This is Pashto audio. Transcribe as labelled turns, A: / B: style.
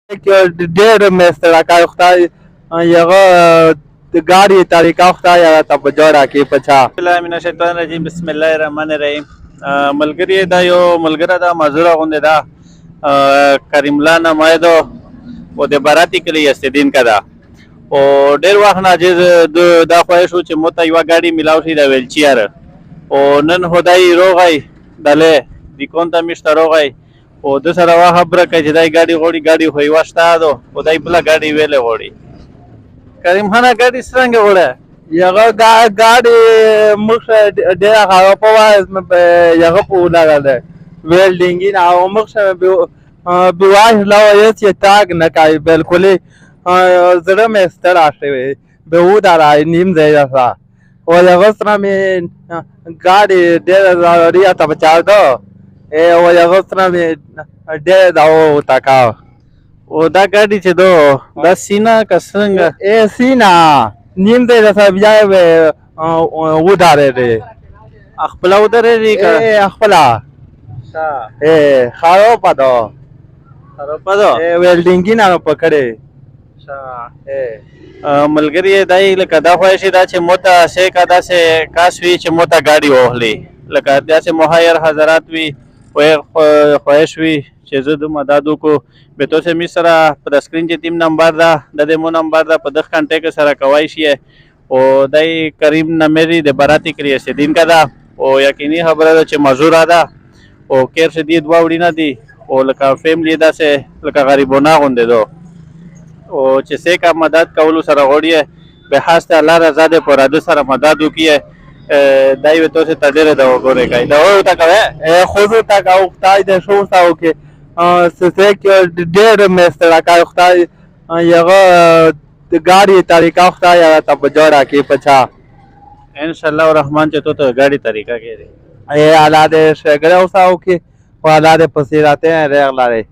A: ډېر مې ستړی کړی خدای هغه د ګاډي طریقه خدای راته په جوړه کړي په چا.
B: بالله من الشیطان الرجیم بسم الله الرحمن الرحیم. ملګری دا یو ملګری دا مزوره غونډه دا کریم الله نامه دو و د براتی کلی استدین کا دا او ډیر وخت نه چې دا خواهش و چې موته یوه ګاډي میلاو شي د ویلچیر او نن خدای روغی دله دیکونته میشته روغی او د سره وا خبره کوي چې دای ګاډي غوړي ګاډي خو یوه شته دو خدای بله ګاډي ویلې غوړي. کریم خانه ګاډي څرنګه وړه؟
A: هغه ګاډي موږ ډېره خرابه وه هغه په ولګېده ویلډینګي نه او موږ بېواش له هېڅ یې تاګ نه کوي بلکلي زړه مې ستړی شوی بېهوده نیم ځای راته او هغه سره مې ګاډي ډېره ضروري راته پچاړده او هغه سره مې ډېر دا وټکاوه.
B: او دا ګاډي چې دو دا سینه که څرنګه؟
A: سینه نیم ځای راته بیا یې ودرېدې.
B: خپله ودرېدې که؟
A: خپله خرابه ده
B: خرابه ده
A: ویلډینګي نه په کړې.
B: ملګری دای لکه دا خواهش دا چې موته سې کا داسې کاس وي چې موته ګاډي واخلي لکه داسې مهایر حضرات وي خواهش وي چې زه دومره دا دوکو به تاسې می سره په د سکرین چې تیم نمبر ده د دې مو نمبر ده په دغه کنټیکټ سره کوای شي او دای کریم نمیری د براتی کلی استدین کا ده او یقیني خبره ده چې مزوره ده او کیر شدید دوه وړینه دي او لکه فیملی داسې لکه غریبونه غوندې دو او چې څه کا مدد کولو سره غوړي به خاص الله رضا دې پر اده سره مدد وکړي دای وته څه تدره دا وګورئ کای دا و تا کوي
A: خود تا کا خدای دې شو تاو کې څه کې ډېر مې ستړی کړی خدای هغه د ګاډي طریقه خدای راته په جوړه کړي په چا.
B: ان شاء الله الرحمن چې تو ګاډي طریقه کې
A: الله دې ښېګړه وساو کې او الله دې پسې راته رغ لارې.